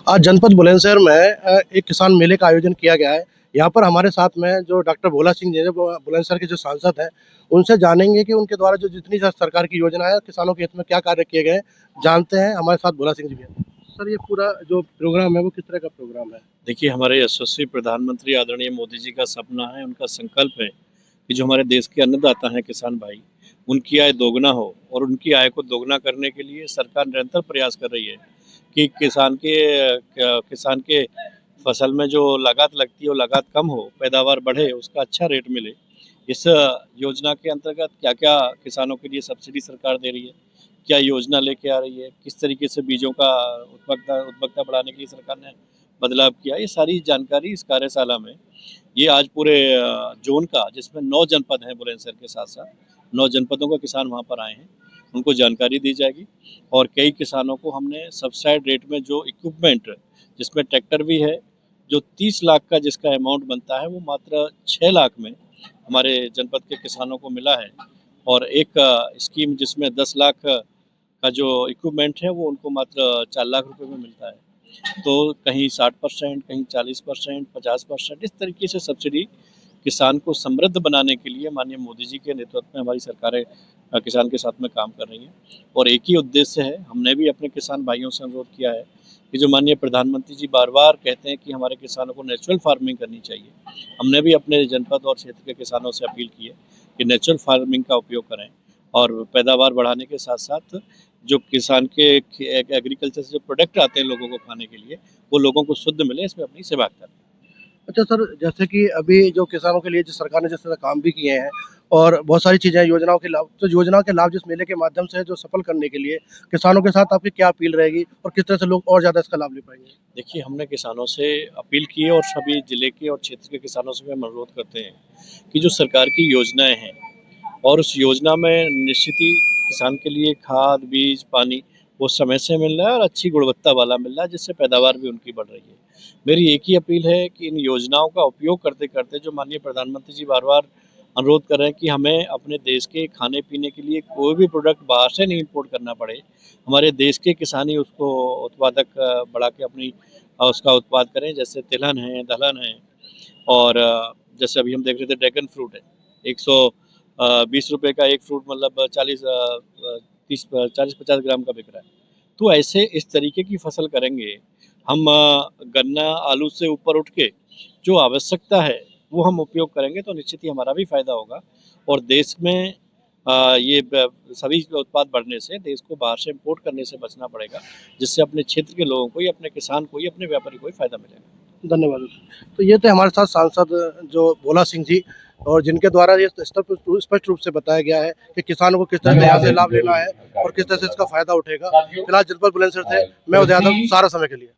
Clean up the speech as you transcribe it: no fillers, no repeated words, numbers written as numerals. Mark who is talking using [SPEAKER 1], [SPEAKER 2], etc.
[SPEAKER 1] आज जनपद बुलंदशहर में एक किसान मेले का आयोजन किया गया है। यहाँ पर हमारे साथ में जो डॉक्टर भोला सिंह जी हैं, बुलंदशहर के जो सांसद हैं, उनसे जानेंगे कि उनके द्वारा जो जितनी सरकार की योजना है, किसानों के हित में क्या कार्य किए गए हैं, जानते हैं। हमारे साथ भोला सिंह जी भी हैं। सर, ये पूरा जो प्रोग्राम है वो किस तरह का प्रोग्राम है?
[SPEAKER 2] देखिए, हमारे यशस्वी प्रधानमंत्री आदरणीय मोदी जी का सपना है, उनका संकल्प है कि जो हमारे देश के अन्नदाता हैं किसान भाई, उनकी आय दोगुना हो और उनकी आय को दोगुना करने के लिए सरकार निरंतर प्रयास कर रही है कि किसान के फसल में जो लागत लगती है वो लागत कम हो, पैदावार बढ़े, उसका अच्छा रेट मिले। इस योजना के अंतर्गत क्या-क्या किसानों के लिए सब्सिडी सरकार दे रही है, क्या योजना लेके आ रही है, किस तरीके से बीजों का उत्पादकता बढ़ाने के लिए सरकार ने बदलाव किया, ये सारी जानकारी इस कार्यशाला में ये आज पूरे जोन का, जिसमें 9 जनपद हैं बुलंदशहर के साथ-साथ, 9 जनपदों के किसान वहाँ पर आए हैं, उनको जानकारी दी जाएगी। और कई किसानों को हमने सब्सिडाइज्ड रेट में जो इक्विपमेंट, जिसमें ट्रैक्टर भी है, जो 30 लाख का जिसका अमाउंट बनता है, वो मात्र 6 लाख में हमारे जनपद के किसानों को मिला है। और एक स्कीम जिसमें 10 लाख का जो इक्विपमेंट है, वो उनको मात्र 4 लाख रुपए में मिलता है। तो कहीं 60%, कहीं 40%, 50%, इस तरीके से सब्सिडी किसान को समृद्ध बनाने के लिए माननीय मोदी जी के नेतृत्व में हमारी सरकारें किसान के साथ में काम कर रही हैं। और एक ही उद्देश्य है, हमने भी अपने किसान भाइयों से अनुरोध किया है कि जो माननीय प्रधानमंत्री जी बार-बार कहते हैं कि हमारे किसानों को नेचुरल फार्मिंग करनी चाहिए। हमने भी अपने जनपद और क्षेत्र के किसानों से अपील की है कि नेचुरल फार्मिंग का उपयोग करें और पैदावार बढ़ाने के साथ-साथ जो किसान के एग्रीकल्चर से जो प्रोडक्ट आते हैं लोगों को खाने के लिए, वो लोगों को शुद्ध मिले, इसमें अपनी सेवा करें।
[SPEAKER 1] अच्छा सर, जैसे कि अभी जो किसानों के लिए जो सरकार ने जिस तरह काम भी किए हैं और बहुत सारी चीज़ें योजनाओं के लाभ, तो योजनाओं के लाभ जिस मेले के माध्यम से है, जो सफल करने के लिए किसानों के साथ आपकी क्या अपील रहेगी और किस तरह से लोग और ज़्यादा इसका लाभ ले पाएंगे?
[SPEAKER 2] देखिए, हमने किसानों से अपील की है और सभी जिले के और क्षेत्र के किसानों से भी हम अनुरोध करते हैं कि जो सरकार की योजनाएं हैं और उस योजना में निश्चित ही किसान के लिए खाद, बीज, पानी वो समय से मिल रहा है और अच्छी गुणवत्ता वाला मिल रहा है, जिससे पैदावार भी उनकी बढ़ रही है। मेरी एक ही अपील है कि इन योजनाओं का उपयोग करते-करते जो माननीय प्रधानमंत्री जी बार-बार अनुरोध कर रहे हैं कि हमें अपने देश के खाने-पीने के लिए कोई भी प्रोडक्ट बाहर से नहीं इम्पोर्ट करना पड़े। हमारे देश के किसान ही उसको उत्पादक बढ़ा के उसका उत्पाद करें, जैसे तिलहन है, दलहन है और जैसे अभी हम देख रहे थे ड्रैगन फ्रूट है, 120 रुपए का एक फ्रूट मतलब 40-50 ग्राम का बिक रहा है। तो ऐसे इस तरीके की फसल करेंगे, हम गन्ना, आलू से ऊपर उठ के जो आवश्यकता है, वो हम उपयोग करेंगे तो निश्चित ही हमारा भी फ़ायदा होगा और देश में ये सभी उत्पाद बढ़ने से देश को बाहर से इम्पोर्ट करने से बचना पड़ेगा, जिससे अपने क्षेत्र के लोगों को ही, अपने किसान को ही, अपने व्यापारी को ही फ़ायदा मिलेगा।
[SPEAKER 1] धन्यवाद। तो ये थे हमारे साथ सांसद जो भोला सिंह जी, और जिनके द्वारा ये स्पष्ट रूप से बताया गया है कि किसानों को किस तरह से यहाँ से लाभ लेना है और किस तरह से इसका फायदा उठेगा। फिलहाल जनपद बुलंदशहर से मैं उदय यादव, सारा समय के लिए।